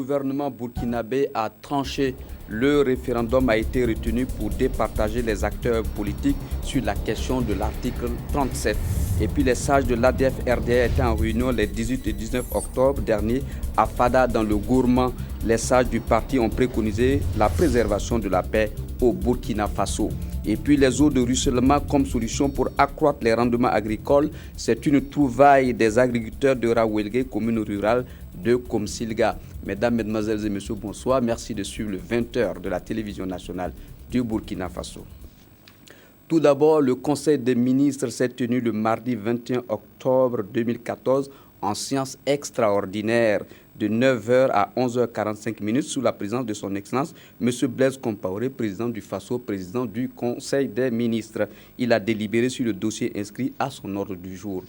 gouvernement burkinabé a tranché. Le référendum a été retenu pour départager les acteurs politiques sur la question de l'article 37. Et puis les sages de l'ADF-RDA étaient en réunion les 18 et 19 octobre dernier à Fada dans le Gourmand. Les sages du parti ont préconisé la préservation de la paix au Burkina Faso. Et puis les eaux de ruissellement comme solution pour accroître les rendements agricoles, c'est une trouvaille des agriculteurs de Rawelgue, commune rurale de Komsilga. Mesdames, Mesdemoiselles et Messieurs, bonsoir. Merci de suivre le 20h de la télévision nationale du Burkina Faso. Tout d'abord, le Conseil des ministres s'est tenu le mardi 21 octobre 2014 en séance extraordinaire de 9h à 11h45 sous la présidence de son Excellence, M. Blaise Compaoré, président du FASO, président du Conseil des ministres. Il a délibéré sur le dossier inscrit à son ordre du jour.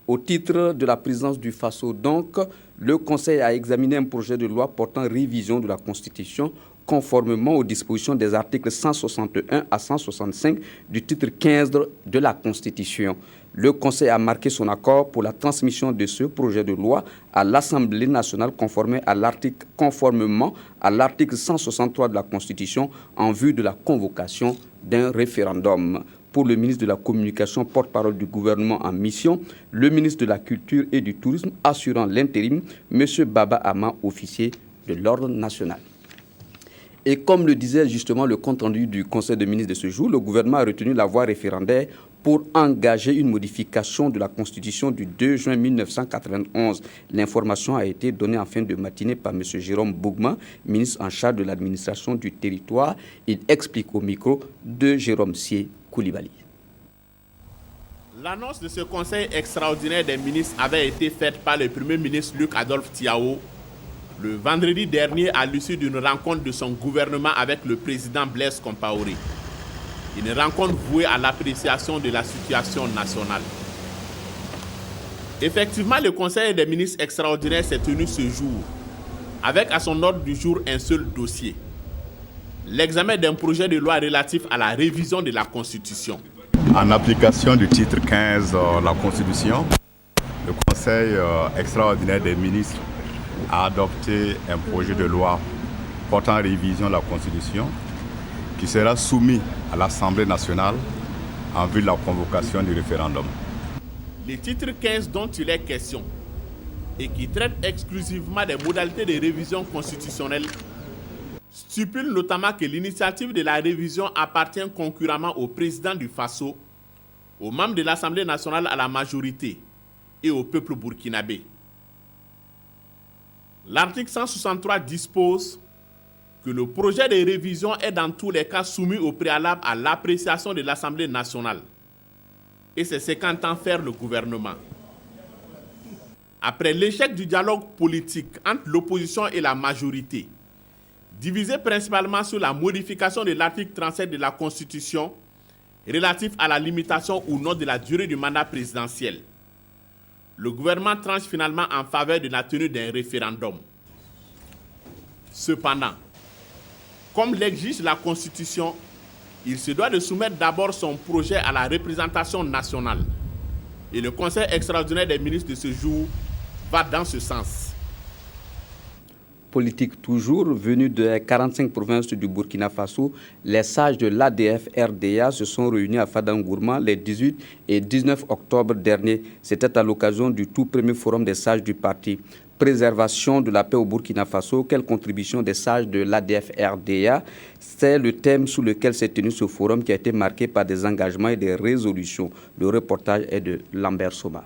Au titre de la présidence du FASO, donc, le Conseil a examiné un projet de loi portant révision de la Constitution conformément aux dispositions des articles 161 à 165 du titre 15 de la Constitution. Le Conseil a marqué son accord pour la transmission de ce projet de loi à l'Assemblée nationale conformément à l'article 163 de la Constitution en vue de la convocation d'un référendum. Pour le ministre de la Communication, porte-parole du gouvernement en mission, le ministre de la Culture et du Tourisme assurant l'intérim, M. Baba Ama, officier de l'Ordre national. Et comme le disait justement le compte-rendu du Conseil des ministres de ce jour, le gouvernement a retenu la voie référendaire pour engager une modification de la Constitution du 2 juin 1991. L'information a été donnée en fin de matinée par M. Jérôme Bougma, ministre en charge de l'administration du territoire. Il explique au micro de Jérôme Sié Koulibaly. L'annonce de ce Conseil extraordinaire des ministres avait été faite par le Premier ministre Luc Adolphe Tiao le vendredi dernier à l'issue d'une rencontre de son gouvernement avec le président Blaise Compaoré. Une rencontre vouée à l'appréciation de la situation nationale. Effectivement, le Conseil des ministres extraordinaire s'est tenu ce jour, avec à son ordre du jour un seul dossier. L'examen d'un projet de loi relatif à la révision de la Constitution. En application du titre 15 de la Constitution, le Conseil extraordinaire des ministres a adopté un projet de loi portant révision de la Constitution qui sera soumis à l'Assemblée nationale en vue de la convocation du référendum. Le titre 15 dont il est question et qui traite exclusivement des modalités de révision constitutionnelle stipule notamment que l'initiative de la révision appartient concurremment au président du FASO, aux membres de l'Assemblée nationale à la majorité et au peuple burkinabé. L'article 163 dispose que le projet de révision est dans tous les cas soumis au préalable à l'appréciation de l'Assemblée nationale. Et c'est ce qu'entend faire le gouvernement. Après l'échec du dialogue politique entre l'opposition et la majorité, divisé principalement sur la modification de l'article 37 de la Constitution relatif à la limitation ou non de la durée du mandat présidentiel, le gouvernement tranche finalement en faveur de la tenue d'un référendum. Cependant, comme l'exige la Constitution, il se doit de soumettre d'abord son projet à la représentation nationale. Et le Conseil extraordinaire des ministres de ce jour va dans ce sens. Politique toujours, venus des 45 provinces du Burkina Faso, les sages de l'ADF-RDA se sont réunis à Fadangourma les 18 et 19 octobre dernier. C'était à l'occasion du tout premier forum des sages du parti. Préservation de la paix au Burkina Faso, quelle contribution des sages de l'ADF-RDA? C'est le thème sous lequel s'est tenu ce forum qui a été marqué par des engagements et des résolutions. Le reportage est de Lambert Soma.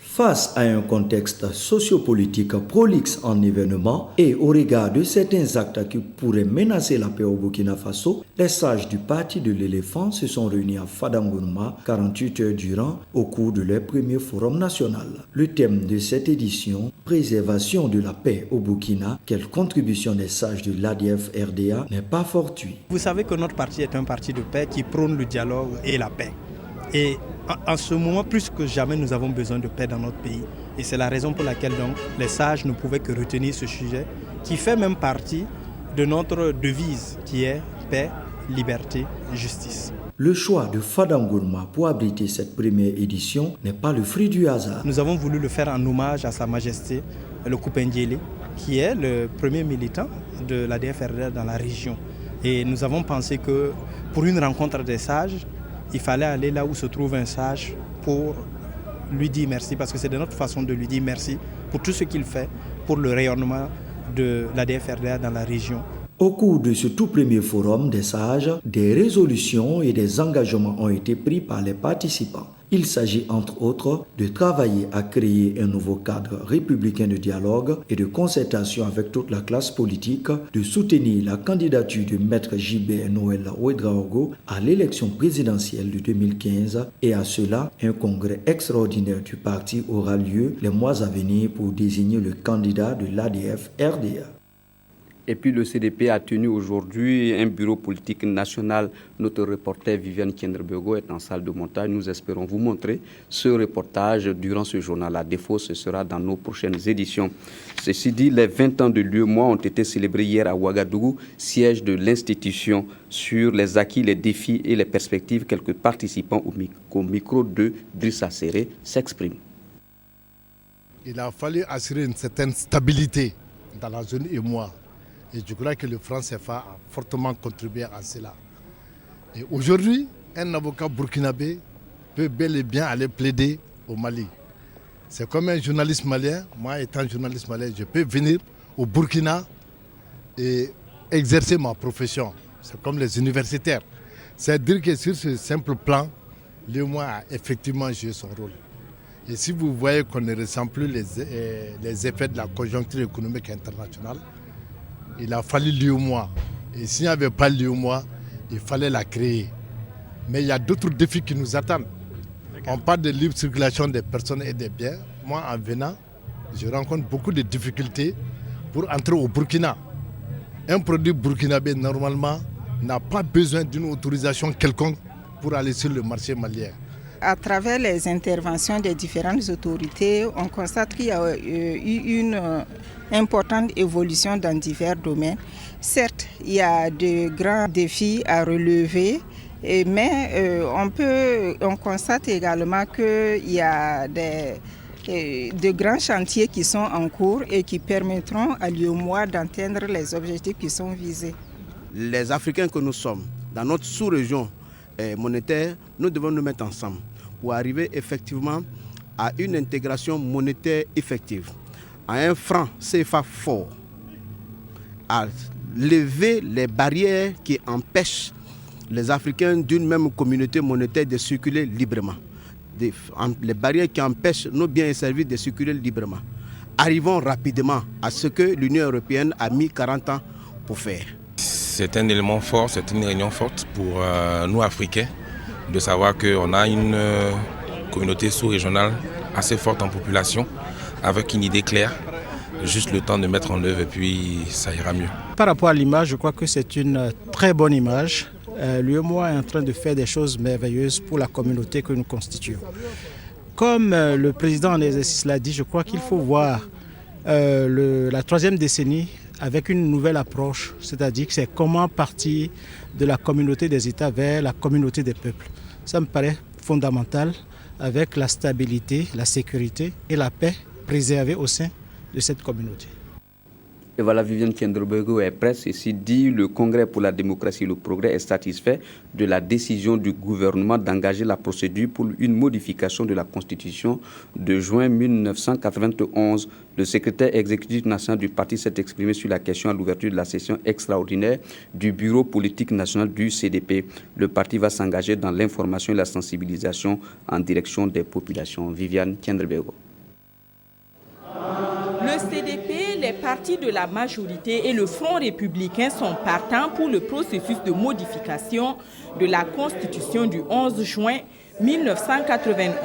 Face à un contexte sociopolitique prolixe en événements et au regard de certains actes qui pourraient menacer la paix au Burkina Faso, les sages du parti de l'éléphant se sont réunis à Fadangourma 48 heures durant au cours de leur premier forum national. Le thème de cette édition, préservation de la paix au Burkina, quelle contribution des sages de l'ADF-RDA n'est pas fortuit. Vous savez que notre parti est un parti de paix qui prône le dialogue et la paix. Et en ce moment, plus que jamais, nous avons besoin de paix dans notre pays. Et c'est la raison pour laquelle donc, les sages ne pouvaient que retenir ce sujet qui fait même partie de notre devise qui est paix liberté, justice. Le choix de Fadangourma pour abriter cette première édition n'est pas le fruit du hasard. Nous avons voulu le faire en hommage à Sa Majesté, le Kupendiele, qui est le premier militant de l'ADF-RDA dans la région. Et nous avons pensé que pour une rencontre des sages, il fallait aller là où se trouve un sage pour lui dire merci, parce que c'est de notre façon de lui dire merci pour tout ce qu'il fait pour le rayonnement de l'ADF-RDA dans la région. Au cours de ce tout premier forum des sages, des résolutions et des engagements ont été pris par les participants. Il s'agit entre autres de travailler à créer un nouveau cadre républicain de dialogue et de concertation avec toute la classe politique, de soutenir la candidature de Maître J.B. Noël Ouedraogo à l'élection présidentielle de 2015 et à cela, un congrès extraordinaire du parti aura lieu les mois à venir pour désigner le candidat de l'ADF-RDA. Et puis le CDP a tenu aujourd'hui un bureau politique national. Notre reporter Viviane Kendrebego est en salle de montage. Nous espérons vous montrer ce reportage durant ce journal. À défaut, ce sera dans nos prochaines éditions. Ceci dit, les 20 ans de l'UEMOA ont été célébrés hier à Ouagadougou, siège de l'institution. Sur les acquis, les défis et les perspectives, quelques participants au micro de Drissa Serré s'expriment. Il a fallu assurer une certaine stabilité dans la zone UEMOA. Et je crois que le franc CFA a fortement contribué à cela. Et aujourd'hui, un avocat burkinabé peut bel et bien aller plaider au Mali. C'est comme un journaliste malien. Moi, étant journaliste malien, je peux venir au Burkina et exercer ma profession. C'est comme les universitaires. C'est-à-dire que sur ce simple plan, l'UEMOA a effectivement joué son rôle. Et si vous voyez qu'on ne ressent plus les effets de la conjoncture économique internationale, il a fallu l'UEMOA. Et s'il n'y avait pas l'UEMOA, il fallait la créer. Mais il y a d'autres défis qui nous attendent. On parle de libre circulation des personnes et des biens. Moi, en venant, je rencontre beaucoup de difficultés pour entrer au Burkina. Un produit burkinabé, normalement, n'a pas besoin d'une autorisation quelconque pour aller sur le marché malien. À travers les interventions des différentes autorités, on constate qu'il y a eu une importante évolution dans divers domaines. Certes, il y a de grands défis à relever, mais on constate également qu'il y a de grands chantiers qui sont en cours et qui permettront à l'UEMOA d'atteindre les objectifs qui sont visés. Les Africains que nous sommes, dans notre sous-région monétaire, nous devons nous mettre ensemble pour arriver effectivement à une intégration monétaire effective, à un franc CFA fort, à lever les barrières qui empêchent les Africains d'une même communauté monétaire de circuler librement, les barrières qui empêchent nos biens et services de circuler librement. Arrivons rapidement à ce que l'Union européenne a mis 40 ans pour faire. C'est un élément fort, c'est une réunion forte pour nous Africains, de savoir qu'on a une communauté sous-régionale assez forte en population, avec une idée claire, juste le temps de mettre en œuvre et puis ça ira mieux. Par rapport à l'image, je crois que c'est une très bonne image. L'UEMOA est en train de faire des choses merveilleuses pour la communauté que nous constituons. Comme le président en exercice l'a dit, je crois qu'il faut voir la troisième décennie avec une nouvelle approche, c'est-à-dire que c'est comment partir de la communauté des États vers la communauté des peuples. Ça me paraît fondamental, avec la stabilité, la sécurité et la paix préservée au sein de cette communauté. Et voilà, Viviane Kendrebego est prête. Ceci dit, le Congrès pour la démocratie et le progrès est satisfait de la décision du gouvernement d'engager la procédure pour une modification de la Constitution de juin 1991. Le secrétaire exécutif national du parti s'est exprimé sur la question à l'ouverture de la session extraordinaire du bureau politique national du CDP. Le parti va s'engager dans l'information et la sensibilisation en direction des populations. Viviane Kendrebego. Le CDP, les partis de la majorité et le Front républicain sont partants pour le processus de modification de la Constitution du 11 juin 1991.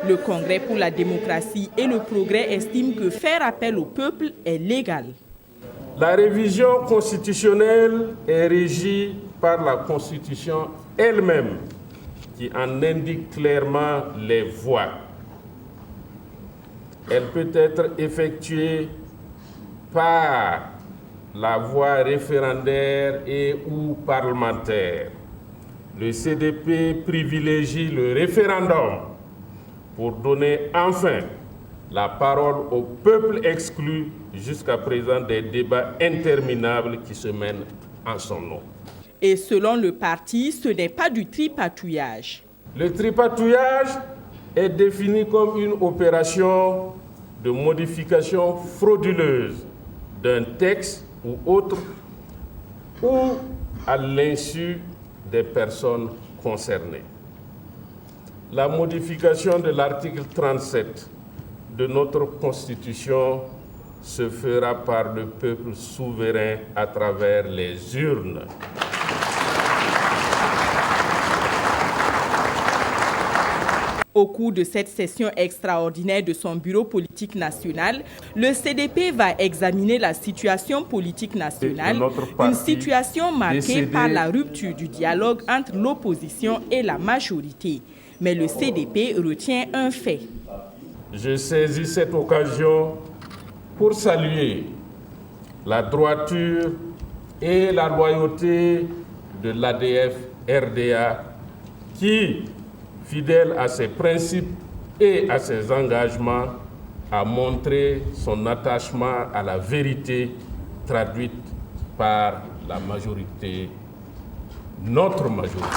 Le Congrès pour la démocratie et le progrès estime que faire appel au peuple est légal. La révision constitutionnelle est régie par la Constitution elle-même, qui en indique clairement les voies. Elle peut être effectuée par la voie référendaire et ou parlementaire. Le CDP privilégie le référendum pour donner enfin la parole au peuple exclu jusqu'à présent des débats interminables qui se mènent en son nom. Et selon le parti, ce n'est pas du tripatouillage. Le tripatouillage est défini comme une opération de modification frauduleuse d'un texte ou autre ou à l'insu des personnes concernées. La modification de l'article 37 de notre Constitution se fera par le peuple souverain à travers les urnes. Au cours de cette session extraordinaire de son bureau politique national, le CDP va examiner la situation politique nationale, une situation marquée par la rupture du dialogue entre l'opposition et la majorité. Mais le CDP retient un fait. Je saisis cette occasion pour saluer la droiture et la loyauté de l'ADF-RDA qui, fidèle à ses principes et à ses engagements, a montré son attachement à la vérité traduite par la majorité, notre majorité.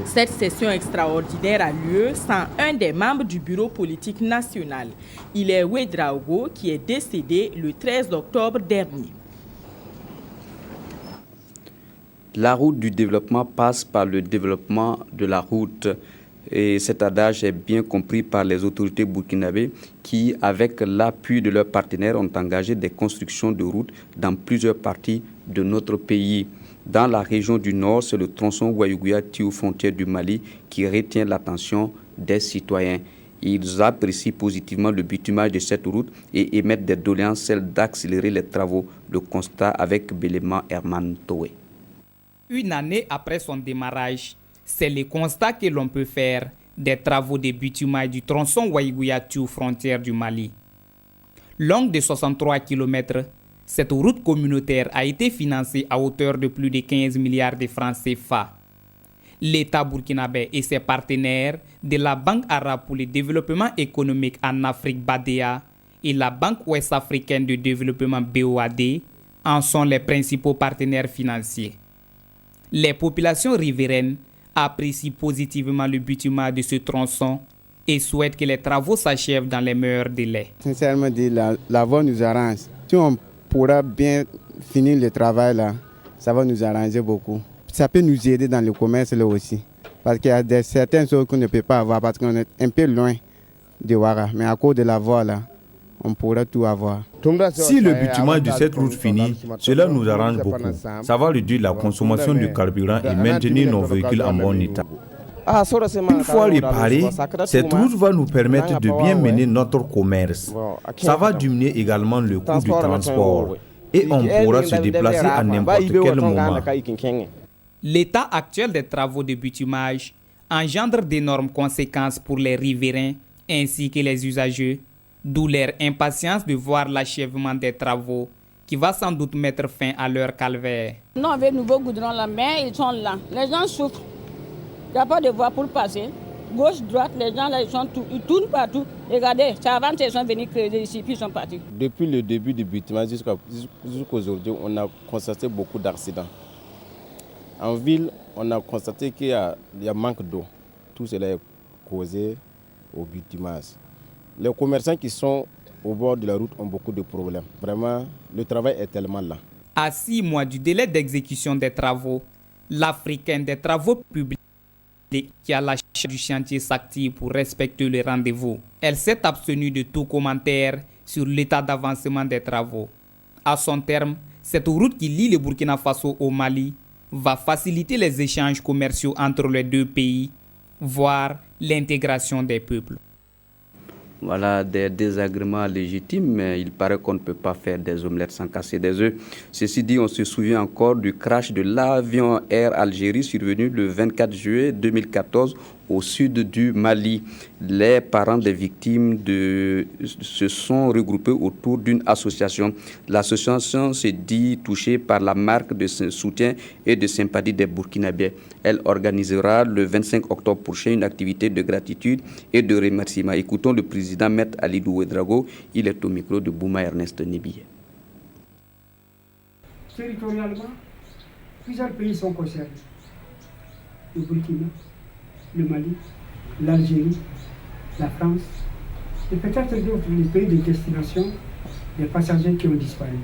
Cette session extraordinaire a lieu sans un des membres du bureau politique national. Il est Ouedraogo qui est décédé le 13 octobre dernier. La route du développement passe par le développement de la route. Et cet adage est bien compris par les autorités burkinabées qui, avec l'appui de leurs partenaires, ont engagé des constructions de routes dans plusieurs parties de notre pays. Dans la région du Nord, c'est le tronçon Ouayougouya-Tiou, frontière du Mali, qui retient l'attention des citoyens. Ils apprécient positivement le bitumage de cette route et émettent des doléances, celles d'accélérer les travaux. Le constat avec Béléma Herman Toé. Une année après son démarrage, c'est le constat que l'on peut faire des travaux de bitumage du tronçon Ouayougouya-Tiou, frontière du Mali. Longue de 63 km, cette route communautaire a été financée à hauteur de plus de 15 milliards de francs CFA. L'État burkinabé et ses partenaires de la Banque arabe pour le développement économique en Afrique BADEA et la Banque ouest-africaine de développement BOAD en sont les principaux partenaires financiers. Les populations riveraines apprécient positivement le bitumage de ce tronçon et souhaitent que les travaux s'achèvent dans les meilleurs délais. Sincèrement dit, la voie nous arrange. Si on pourra bien finir le travail là, ça va nous arranger beaucoup. Ça peut nous aider dans le commerce là aussi. Parce qu'il y a certaines choses qu'on ne peut pas avoir parce qu'on est un peu loin de Ouara. Mais à cause de la voie là, on pourra tout avoir. Si le bitumage de cette route finit, cela nous arrange beaucoup. Ça va réduire la consommation de carburant et maintenir nos véhicules en bon état. Une fois réparée, cette route va nous permettre de bien mener notre commerce. Ça va diminuer également le coût du transport et on pourra se déplacer à n'importe quel moment. L'état actuel des travaux de bitumage engendre d'énormes conséquences pour les riverains ainsi que les usagers, d'où leur impatience de voir l'achèvement des travaux qui va sans doute mettre fin à leur calvaire. Non, avec le nouveau goudron là, mais ils sont là. Les gens souffrent. Il n'y a pas de voie pour passer. Gauche, droite, les gens là, ils tournent partout. Regardez, c'est avant qu'ils sont venus creuser ici, puis ils sont partis. Depuis le début du bitumage jusqu'à aujourd'hui, on a constaté beaucoup d'accidents. En ville, on a constaté qu'il y a manque d'eau. Tout cela est causé au bitumage. Les commerçants qui sont au bord de la route ont beaucoup de problèmes. Vraiment, le travail est tellement là. À 6 mois du délai d'exécution des travaux, l'Africaine des travaux publics qui a la charge du chantier s'active pour respecter le rendez-vous. Elle s'est abstenue de tout commentaire sur l'état d'avancement des travaux. À son terme, cette route qui lie le Burkina Faso au Mali va faciliter les échanges commerciaux entre les deux pays, voire l'intégration des peuples. Voilà des désagréments légitimes, mais il paraît qu'on ne peut pas faire des omelettes sans casser des œufs. Ceci dit, on se souvient encore du crash de l'avion Air Algérie survenu le 24 juillet 2014 au sud du Mali. Les parents des victimes se sont regroupés autour d'une association. L'association se dit touchée par la marque de soutien et de sympathie des Burkinabés. Elle organisera le 25 octobre prochain une activité de gratitude et de remerciement. Écoutons le président Maître Alidou Ouedraogo. Il est au micro de Bouma Ernest Nibiye. Territorialement, plusieurs pays sont concernés. Le Burkina, le Mali, l'Algérie, la France, et peut-être d'autres, les pays de destination des passagers qui ont disparu.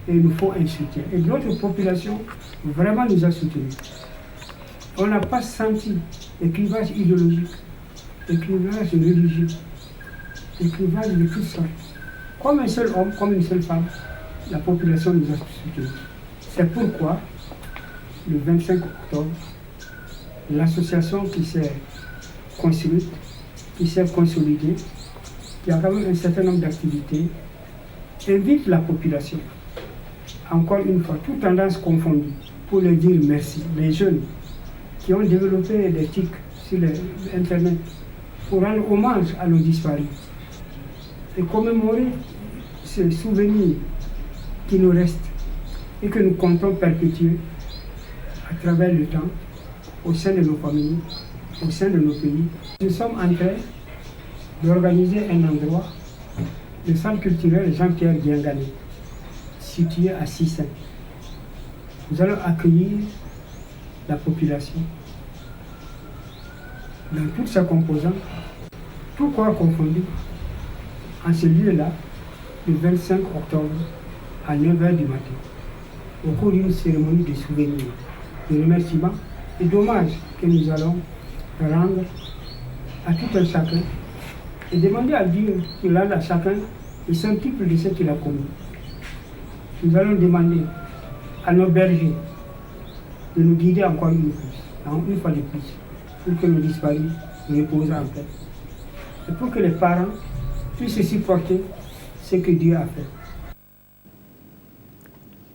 Et il nous faut un soutien. Et notre population vraiment nous a soutenus. On n'a pas senti écrivage idéologique, écrivage religieux, écrivage de toutes sortes. Comme un seul homme, comme une seule femme, la population nous a soutenus. C'est pourquoi, le 25 octobre, l'association qui s'est construite, qui s'est consolidée, qui a quand même un certain nombre d'activités, invite la population, encore une fois, toutes tendances confondues, pour leur dire merci. Les jeunes qui ont développé des tics sur Internet pour rendre hommage à nos disparus et commémorer ce souvenir qui nous reste et que nous comptons perpétuer à travers le temps, au sein de nos familles, au sein de nos pays. Nous sommes en train d'organiser un endroit, le centre culturel Jean-Pierre Diangane, situé à Sissin. Nous allons accueillir la population dans toutes ses composantes, tout corps confondu, en ce lieu-là, le 25 octobre à 9h du matin, au cours d'une cérémonie de souvenir, de remerciement et d'hommage que nous allons rendre à tout un chacun et demander à Dieu qu'il aide à chacun le centuple de ce qu'il a commis. Nous allons demander à nos bergers de nous guider encore une fois de plus, pour que nos disparus reposent en paix et pour que les parents puissent supporter ce que Dieu a fait.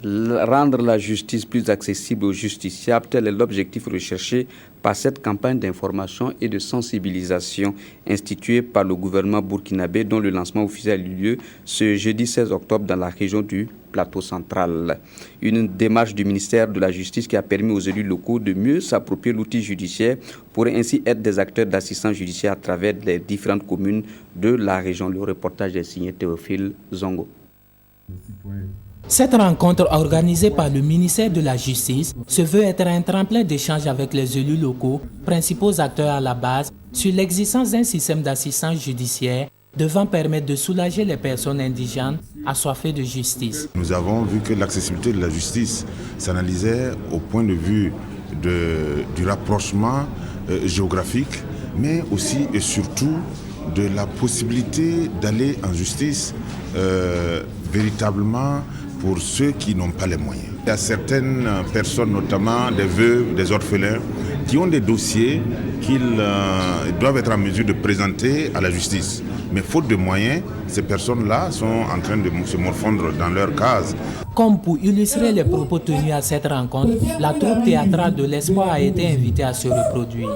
Rendre la justice plus accessible aux justiciables, tel est l'objectif recherché par cette campagne d'information et de sensibilisation instituée par le gouvernement burkinabé, dont le lancement officiel a eu lieu ce jeudi 16 octobre dans la région du Plateau central. Une démarche du ministère de la Justice qui a permis aux élus locaux de mieux s'approprier l'outil judiciaire pourrait ainsi être des acteurs d'assistance judiciaire à travers les différentes communes de la région. Le reportage est signé Théophile Zongo. Cette rencontre organisée par le ministère de la Justice se veut être un tremplin d'échange avec les élus locaux, principaux acteurs à la base, sur l'existence d'un système d'assistance judiciaire devant permettre de soulager les personnes indigènes assoiffées de justice. Nous avons vu que l'accessibilité de la justice s'analysait au point de vue du rapprochement géographique, mais aussi et surtout de la possibilité d'aller en justice véritablement pour ceux qui n'ont pas les moyens. Il y a certaines personnes, notamment des veuves, des orphelins, qui ont des dossiers qu'ils doivent être en mesure de présenter à la justice. Mais faute de moyens, ces personnes-là sont en train de se morfondre dans leur case. Comme pour illustrer les propos tenus à cette rencontre, la troupe théâtrale de l'Espoir a été invitée à se reproduire.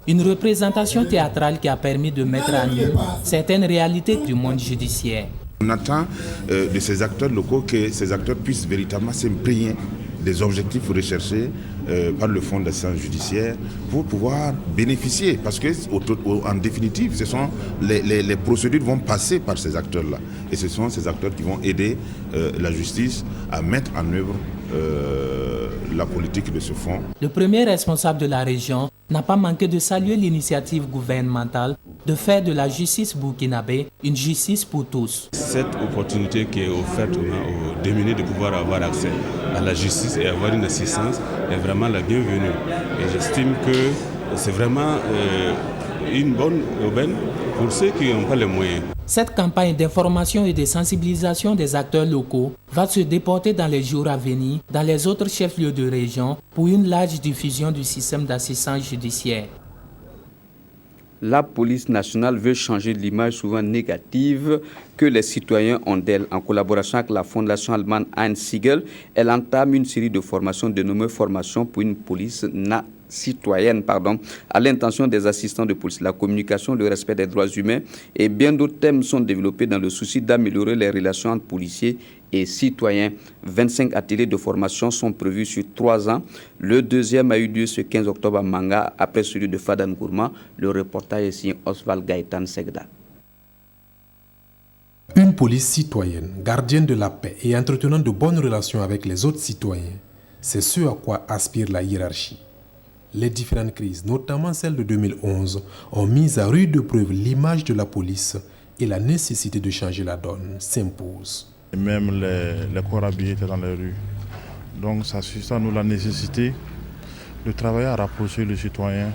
Une représentation théâtrale qui a permis de mettre à nu certaines réalités du monde judiciaire. On attend de ces acteurs locaux que ces acteurs puissent véritablement s'imprégner des objectifs recherchés par le Fonds d'assistance judiciaire pour pouvoir bénéficier. Parce qu'en définitive, ce sont les procédures vont passer par ces acteurs-là. Et ce sont ces acteurs qui vont aider la justice à mettre en œuvre la politique de ce fonds. Le premier responsable de la région n'a pas manqué de saluer l'initiative gouvernementale de faire de la justice burkinabé une justice pour tous. Cette opportunité qui est offerte aux démunis de pouvoir avoir accès à la justice et avoir une assistance est vraiment la bienvenue. Et j'estime que c'est vraiment une bonne aubaine pour ceux qui n'ont pas les moyens. Cette campagne d'information et de sensibilisation des acteurs locaux va se déporter dans les jours à venir dans les autres chefs-lieux de région pour une large diffusion du système d'assistance judiciaire. La police nationale veut changer l'image souvent négative que les citoyens ont d'elle. En collaboration avec la fondation allemande Heinz Siegel, elle entame une série de formations dénommées « Formations pour une police citoyenne, à l'intention des assistants de police. La communication, le respect des droits humains et bien d'autres thèmes sont développés dans le souci d'améliorer les relations entre policiers et citoyens. 25 ateliers de formation sont prévus sur 3 ans. Le deuxième a eu lieu ce 15 octobre à Manga, après celui de Fadam Gourma. Le reportage est signé Oswald Gaëtan Segda. Une police citoyenne, gardienne de la paix et entretenant de bonnes relations avec les autres citoyens, c'est ce à quoi aspire la hiérarchie. Les différentes crises, notamment celle de 2011, ont mis à rude preuve l'image de la police et la nécessité de changer la donne s'impose. Même les corps habillés étaient dans les rues. Donc ça suscite à nous la nécessité de travailler à rapprocher le citoyen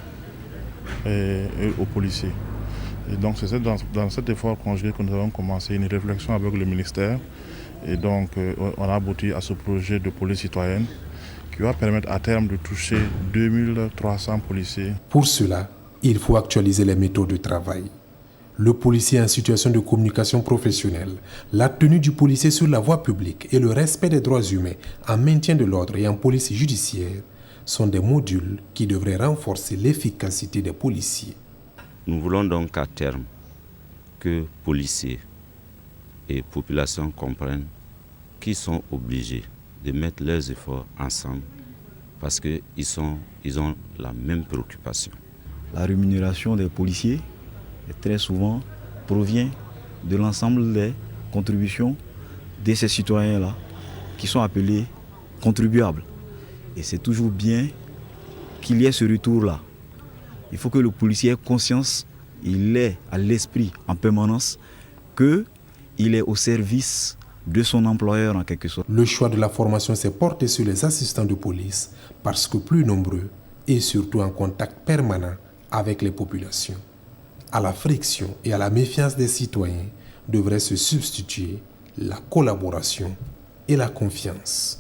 et aux policiers. Et donc c'est dans cet effort conjugué que nous avons commencé une réflexion avec le ministère. Et donc on a abouti à ce projet de police citoyenne qui va permettre à terme de toucher 2300 policiers. Pour cela, il faut actualiser les méthodes de travail. Le policier en situation de communication professionnelle, la tenue du policier sur la voie publique et le respect des droits humains en maintien de l'ordre et en police judiciaire sont des modules qui devraient renforcer l'efficacité des policiers. Nous voulons donc à terme que policiers et population comprennent qu'ils sont obligés de mettre leurs efforts ensemble parce qu'ils ont la même préoccupation. La rémunération des policiers très souvent provient de l'ensemble des contributions de ces citoyens-là qui sont appelés contribuables. Et c'est toujours bien qu'il y ait ce retour-là. Il faut que le policier ait conscience, il ait à l'esprit en permanence qu'il est au service de son employeur en quelque sorte. Le choix de la formation s'est porté sur les assistants de police parce que plus nombreux et surtout en contact permanent avec les populations. À la friction et à la méfiance des citoyens devrait se substituer la collaboration et la confiance.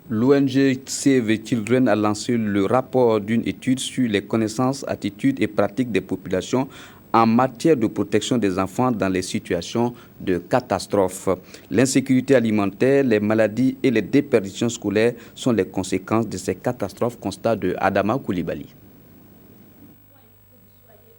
L'ONG Save Children a lancé le rapport d'une étude sur les connaissances, attitudes et pratiques des populations en matière de protection des enfants dans les situations de catastrophe. L'insécurité alimentaire, les maladies et les déperditions scolaires sont les conséquences de ces catastrophes, constat de Adama Koulibaly.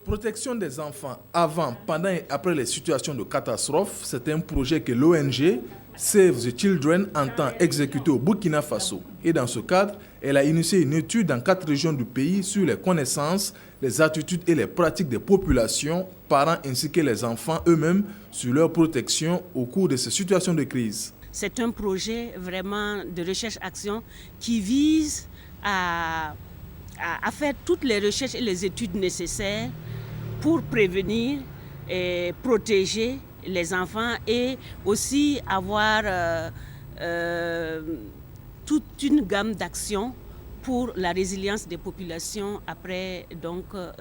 Protection des enfants avant, pendant et après les situations de catastrophe, c'est un projet que l'ONG Save the Children entend exécuter au Burkina Faso. Et dans ce cadre, elle a initié une étude dans 4 régions du pays sur les connaissances, les attitudes et les pratiques des populations, parents ainsi que les enfants eux-mêmes sur leur protection au cours de ces situations de crise. C'est un projet vraiment de recherche-action qui vise à faire toutes les recherches et les études nécessaires pour prévenir et protéger les enfants et aussi avoir toute une gamme d'actions pour la résilience des populations après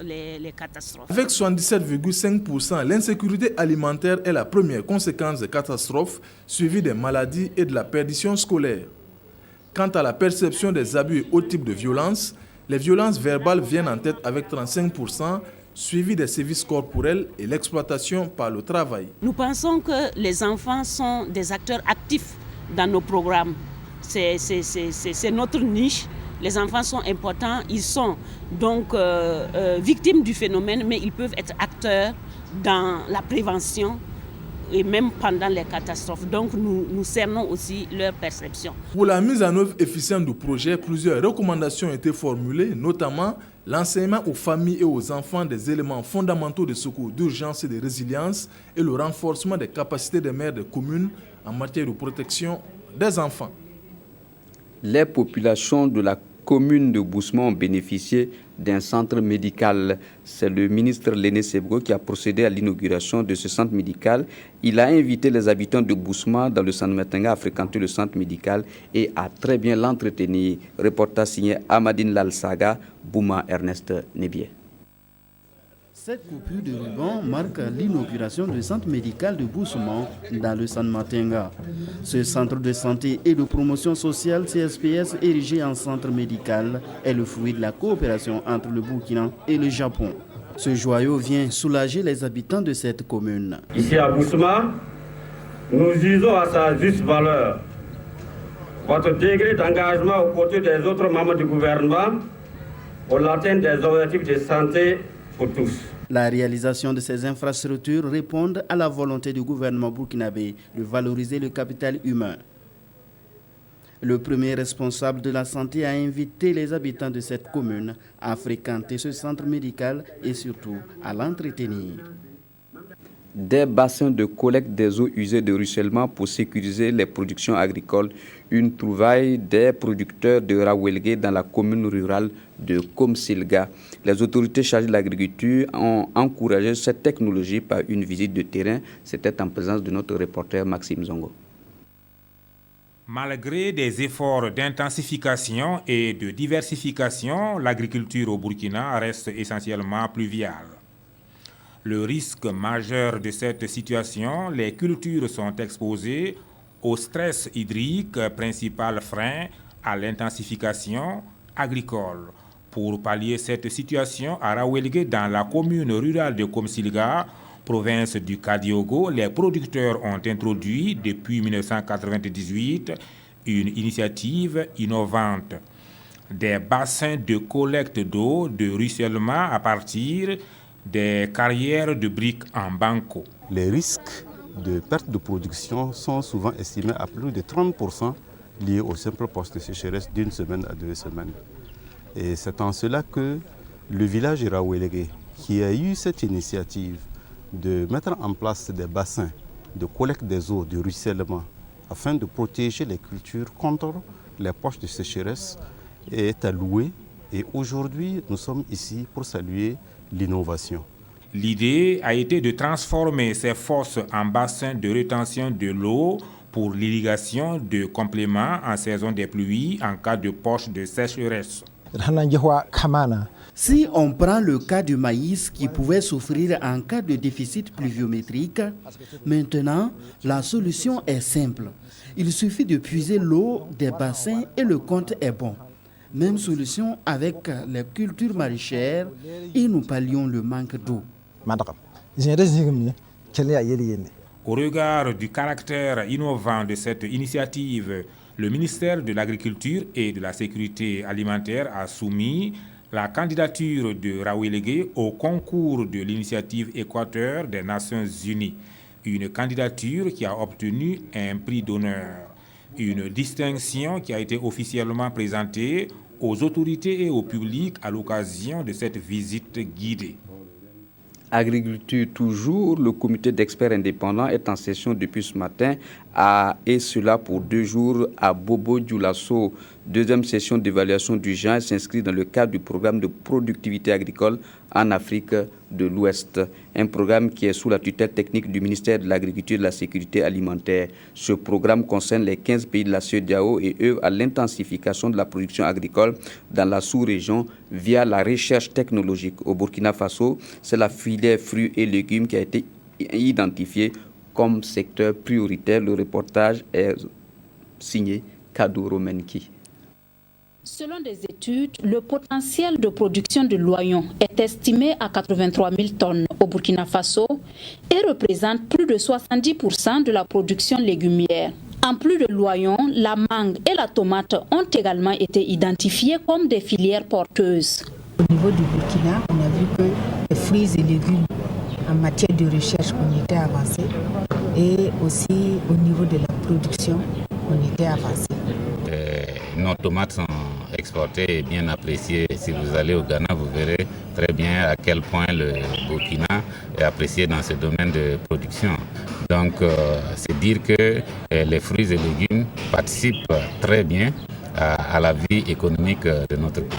les catastrophes. Avec 77,5%, l'insécurité alimentaire est la première conséquence des catastrophes, suivie des maladies et de la perdition scolaire. Quant à la perception des abus et autres types de violences, les violences verbales viennent en tête avec 35%, suivi des sévices corporels et l'exploitation par le travail. Nous pensons que les enfants sont des acteurs actifs dans nos programmes. C'est notre niche. Les enfants sont importants. Ils sont donc victimes du phénomène, mais ils peuvent être acteurs dans la prévention et même pendant les catastrophes. Donc nous cernons aussi leur perception. Pour la mise en œuvre efficiente du projet, plusieurs recommandations ont été formulées, notamment l'enseignement aux familles et aux enfants des éléments fondamentaux de secours d'urgence et de résilience et le renforcement des capacités des maires de communes en matière de protection des enfants. Les populations de la commune de Bousma ont bénéficié d'un centre médical. C'est le ministre Léné Sebgo qui a procédé à l'inauguration de ce centre médical. Il a invité les habitants de Bousma dans le centre Matenga à fréquenter le centre médical et à très bien l'entretenir. Reportage signé Amadine Lalsaga, Bouma Ernest Nebier. Cette coupure de ruban marque l'inauguration du centre médical de Bousma dans le San Matenga. Ce centre de santé et de promotion sociale CSPS érigé en centre médical est le fruit de la coopération entre le Burkina et le Japon. Ce joyau vient soulager les habitants de cette commune. Ici à Bousma, nous jugeons à sa juste valeur votre degré d'engagement aux côtés des autres membres du gouvernement pour l'atteinte des objectifs de santé pour tous. La réalisation de ces infrastructures répond à la volonté du gouvernement burkinabé de valoriser le capital humain. Le premier responsable de la santé a invité les habitants de cette commune à fréquenter ce centre médical et surtout à l'entretenir. Des bassins de collecte des eaux usées de ruissellement pour sécuriser les productions agricoles, une trouvaille des producteurs de Rawelgué dans la commune rurale de Komsilga. Les autorités chargées de l'agriculture ont encouragé cette technologie par une visite de terrain. C'était en présence de notre reporter Maxime Zongo. Malgré des efforts d'intensification et de diversification, l'agriculture au Burkina reste essentiellement pluviale. Le risque majeur de cette situation, les cultures sont exposées au stress hydrique, principal frein à l'intensification agricole. Pour pallier cette situation, à Rawelgué, dans la commune rurale de Komsilga, province du Kadiogo, les producteurs ont introduit depuis 1998 une initiative innovante. Des bassins de collecte d'eau de ruissellement à partir des carrières de briques en banco. Les risques de perte de production sont souvent estimés à plus de 30% liés au simple poste de sécheresse d'une semaine à 2 semaines. Et c'est en cela que le village Rawelgué, qui a eu cette initiative de mettre en place des bassins de collecte des eaux de ruissellement afin de protéger les cultures contre les poches de sécheresse, est alloué. Et aujourd'hui, nous sommes ici pour saluer l'innovation. L'idée a été de transformer ces fosses en bassins de rétention de l'eau pour l'irrigation de compléments en saison des pluies en cas de poche de sécheresse. Si on prend le cas du maïs qui pouvait souffrir en cas de déficit pluviométrique, maintenant la solution est simple. Il suffit de puiser l'eau des bassins et le compte est bon. Même solution avec les cultures maraîchères et nous pallions le manque d'eau. Au regard du caractère innovant de cette initiative, le ministère de l'Agriculture et de la Sécurité alimentaire a soumis la candidature de Rawelgué au concours de l'initiative Équateur des Nations Unies. Une candidature qui a obtenu un prix d'honneur. Une distinction qui a été officiellement présentée aux autorités et au public à l'occasion de cette visite guidée. Agriculture toujours, le comité d'experts indépendants est en session depuis ce matin et cela pour 2 jours à Bobo Dioulasso. Deuxième session d'évaluation du genre s'inscrit dans le cadre du programme de productivité agricole en Afrique de l'Ouest. Un programme qui est sous la tutelle technique du ministère de l'Agriculture et de la Sécurité alimentaire. Ce programme concerne les 15 pays de la CEDEAO et œuvre à l'intensification de la production agricole dans la sous-région via la recherche technologique. Au Burkina Faso, c'est la filière fruits et légumes qui a été identifiée comme secteur prioritaire. Le reportage est signé Kadouro Menki. Selon des études, le potentiel de production de l'oignon est estimé à 83 000 tonnes au Burkina Faso et représente plus de 70% de la production légumière. En plus de l'oignon, la mangue et la tomate ont également été identifiées comme des filières porteuses. Au niveau du Burkina, on a vu que les fruits et légumes en matière de recherche, on était avancé et aussi au niveau de la production, on était avancé. Nos tomates sont exportées et bien appréciées. Si vous allez au Ghana, vous verrez très bien à quel point le Burkina est apprécié dans ce domaine de production. Donc, c'est dire que les fruits et légumes participent très bien à la vie économique de notre pays.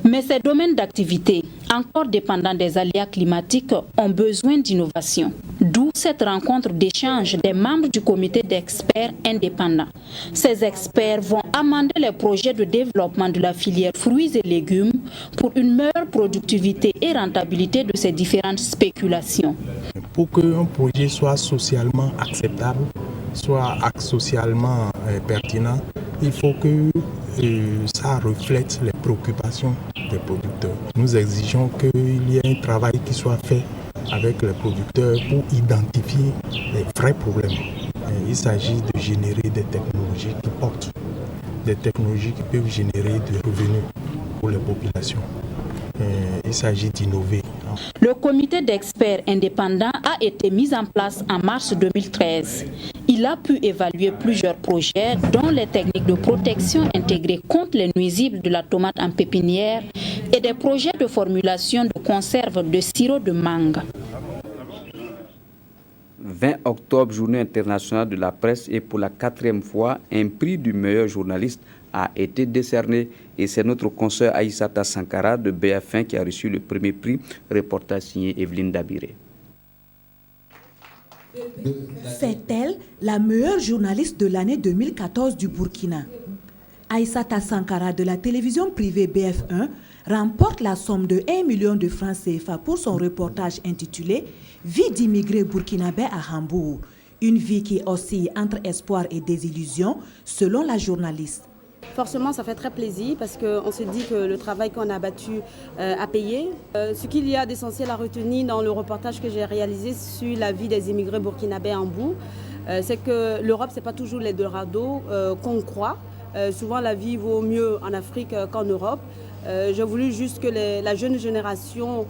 Mais ces domaines d'activité, encore dépendants des aléas climatiques, ont besoin d'innovation. D'où cette rencontre d'échange des membres du comité d'experts indépendants. Ces experts vont amender les projets de développement de la filière fruits et légumes pour une meilleure productivité et rentabilité de ces différentes spéculations. Pour qu'un projet soit socialement acceptable, soit socialement pertinent, il faut que ça reflète les préoccupations des producteurs. Nous exigeons qu'il y ait un travail qui soit fait avec les producteurs pour identifier les vrais problèmes. Il s'agit de générer des technologies qui portent, des technologies qui peuvent générer des revenus pour les populations. il s'agit d'innover. Le comité d'experts indépendants a été mis en place en mars 2013. Il a pu évaluer plusieurs projets, dont les techniques de protection intégrées contre les nuisibles de la tomate en pépinière et des projets de formulation de conserve de sirop de mangue. 20 octobre, journée internationale de la presse, et pour la 4e fois, un prix du meilleur journaliste a été décerné. Et c'est notre consoeur Aïssata Sankara de BF1 qui a reçu le premier prix. Reportage signé Evelyne Dabiré. C'est elle, la meilleure journaliste de l'année 2014 du Burkina. Aïssata Sankara de la télévision privée BF1 remporte la somme de 1 million de francs CFA pour son reportage intitulé « Vie d'immigrés burkinabés à Hambourg ». Une vie qui oscille entre espoir et désillusion, selon la journaliste. Forcément, ça fait très plaisir parce qu'on se dit que le travail qu'on a abattu a payé. Ce qu'il y a d'essentiel à retenir dans le reportage que j'ai réalisé sur la vie des immigrés burkinabés à Hambourg, c'est que l'Europe, ce n'est pas toujours l'Eldorado qu'on croit. Souvent, la vie vaut mieux en Afrique qu'en Europe. J'ai voulu juste que la jeune génération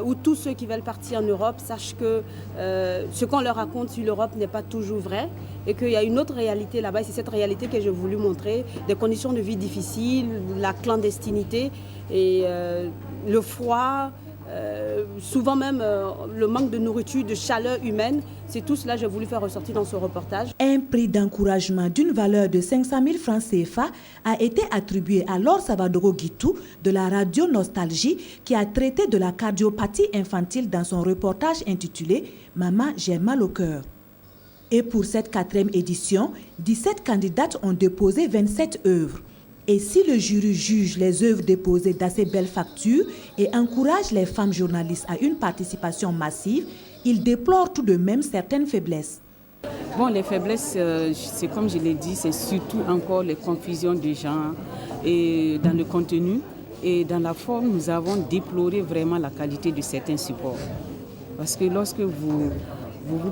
ou tous ceux qui veulent partir en Europe sachent que ce qu'on leur raconte sur l'Europe n'est pas toujours vrai et qu'il y a une autre réalité là-bas. Et c'est cette réalité que j'ai voulu montrer, des conditions de vie difficiles, la clandestinité et le froid, souvent même le manque de nourriture, de chaleur humaine. C'est tout cela que j'ai voulu faire ressortir dans ce reportage. Un prix d'encouragement d'une valeur de 500 000 francs CFA a été attribué à Laure Savadoro Guitou de la radio Nostalgie qui a traité de la cardiopathie infantile dans son reportage intitulé « Maman, j'ai mal au cœur ». Et pour cette 4e édition, 17 candidates ont déposé 27 œuvres. Et si le jury juge les œuvres déposées d'assez belles factures et encourage les femmes journalistes à une participation massive, il déplore tout de même certaines faiblesses. Bon, les faiblesses, c'est comme je l'ai dit, c'est surtout encore les confusions des genres et dans le contenu et dans la forme, nous avons déploré vraiment la qualité de certains supports. Parce que lorsque vous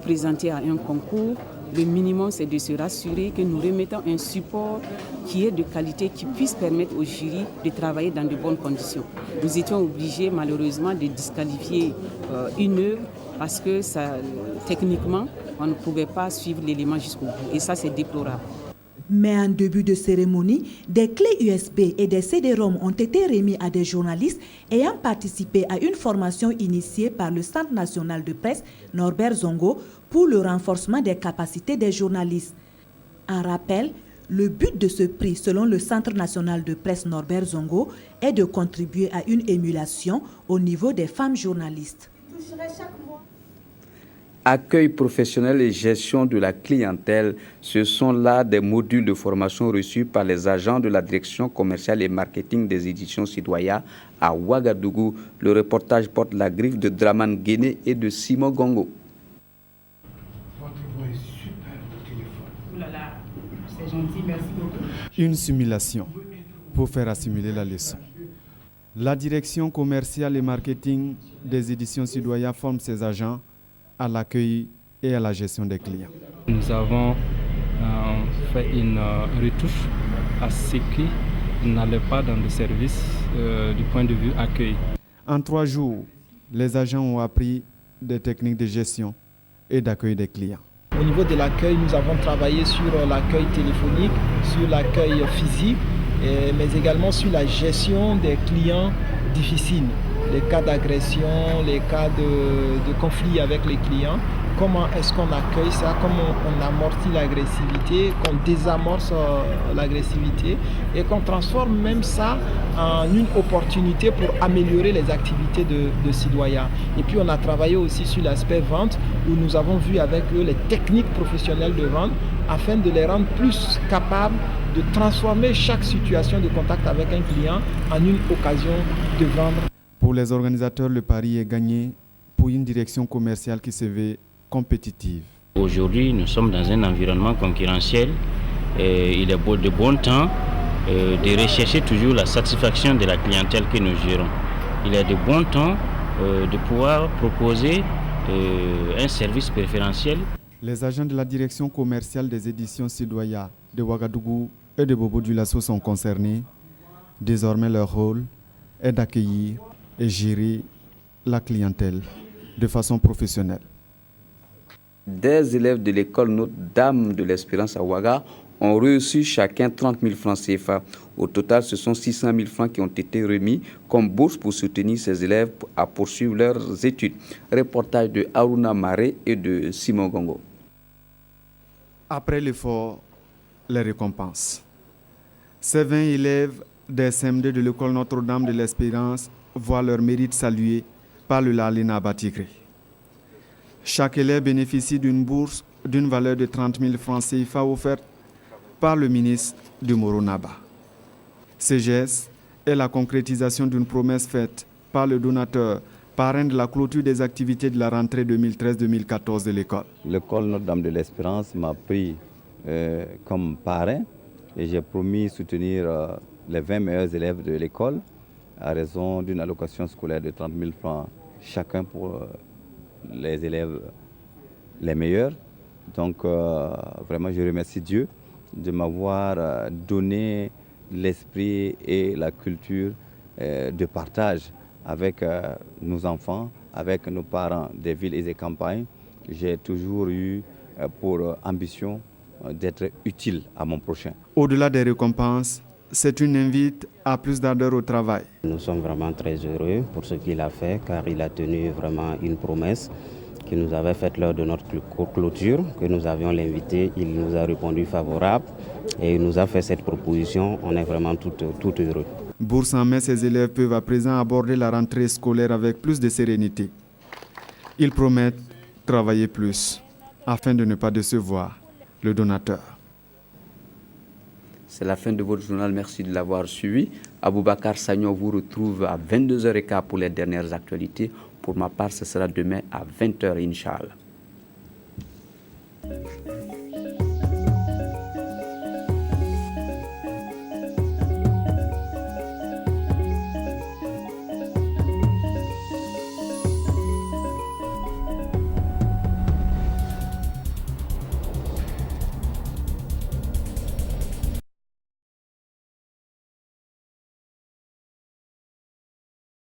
présentez à un concours, le minimum, c'est de se rassurer que nous remettons un support qui est de qualité, qui puisse permettre au jury de travailler dans de bonnes conditions. Nous étions obligés, malheureusement, de disqualifier une œuvre parce que techniquement, on ne pouvait pas suivre l'élément jusqu'au bout. Et ça, c'est déplorable. Mais en début de cérémonie, des clés USB et des CD-ROM ont été remis à des journalistes ayant participé à une formation initiée par le Centre national de presse Norbert Zongo pour le renforcement des capacités des journalistes. En rappel, le but de ce prix, selon le Centre national de presse Norbert Zongo, est de contribuer à une émulation au niveau des femmes journalistes. Accueil professionnel et gestion de la clientèle, ce sont là des modules de formation reçus par les agents de la direction commerciale et marketing des éditions Sidoya à Ouagadougou. Le reportage porte la griffe de Draman Guéné et de Simon Gongo. C'est gentil, merci beaucoup. Une simulation pour faire assimiler la leçon. La direction commerciale et marketing des éditions Sidoya forme ses agents à l'accueil et à la gestion des clients. Nous avons fait une retouche à ce qui n'allait pas dans le service du point de vue accueil. En 3 jours, les agents ont appris des techniques de gestion et d'accueil des clients. Au niveau de l'accueil, nous avons travaillé sur l'accueil téléphonique, sur l'accueil physique, mais également sur la gestion des clients difficiles. Les cas d'agression, les cas de conflit avec les clients, comment est-ce qu'on accueille ça, comment on amortit l'agressivité, qu'on désamorce l'agressivité et qu'on transforme même ça en une opportunité pour améliorer les activités de Sidoya. Et puis on a travaillé aussi sur l'aspect vente où nous avons vu avec eux les techniques professionnelles de vente afin de les rendre plus capables de transformer chaque situation de contact avec un client en une occasion de vendre. Pour les organisateurs, le pari est gagné pour une direction commerciale qui se veut compétitive. Aujourd'hui, nous sommes dans un environnement concurrentiel et il est de bon temps de rechercher toujours la satisfaction de la clientèle que nous gérons. Il est de bon temps de pouvoir proposer un service préférentiel. Les agents de la direction commerciale des éditions Sidoya de Ouagadougou et de Bobo Dioulasso sont concernés. Désormais, leur rôle est d'accueillir et gérer la clientèle de façon professionnelle. Des élèves de l'école Notre-Dame de l'Espérance à Ouaga ont reçu chacun 30 000 francs CFA. Au total, ce sont 600 000 francs qui ont été remis comme bourse pour soutenir ces élèves à poursuivre leurs études. Reportage de Aruna Maré et de Simon Gongo. Après l'effort, les récompenses. Ces 20 élèves des CM2 de l'école Notre-Dame de l'Espérance voient leur mérite salué par le Lalina Batigré. Chaque élève bénéficie d'une bourse d'une valeur de 30 000 francs CFA offerte par le ministre du Moronaba. Ce geste est la concrétisation d'une promesse faite par le donateur, parrain de la clôture des activités de la rentrée 2013-2014 de l'école. L'école Notre-Dame de l'Espérance m'a pris comme parrain et j'ai promis soutenir les 20 meilleurs élèves de l'école à raison d'une allocation scolaire de 30 000 francs chacun pour les élèves les meilleurs. Donc vraiment je remercie Dieu de m'avoir donné l'esprit et la culture de partage avec nos enfants, avec nos parents des villes et des campagnes. J'ai toujours eu pour ambition d'être utile à mon prochain. Au-delà des récompenses, c'est une invite à plus d'ardeur au travail. Nous sommes vraiment très heureux pour ce qu'il a fait, car il a tenu vraiment une promesse qu'il nous avait faite lors de notre clôture, que nous avions l'invité. Il nous a répondu favorable et il nous a fait cette proposition. On est vraiment tout heureux. Bourse en main, ces élèves peuvent à présent aborder la rentrée scolaire avec plus de sérénité. Ils promettent travailler plus afin de ne pas décevoir le donateur. C'est la fin de votre journal. Merci de l'avoir suivi. Aboubacar Sagnon vous retrouve à 22h15 pour les dernières actualités. Pour ma part, ce sera demain à 20h, Inch'Allah.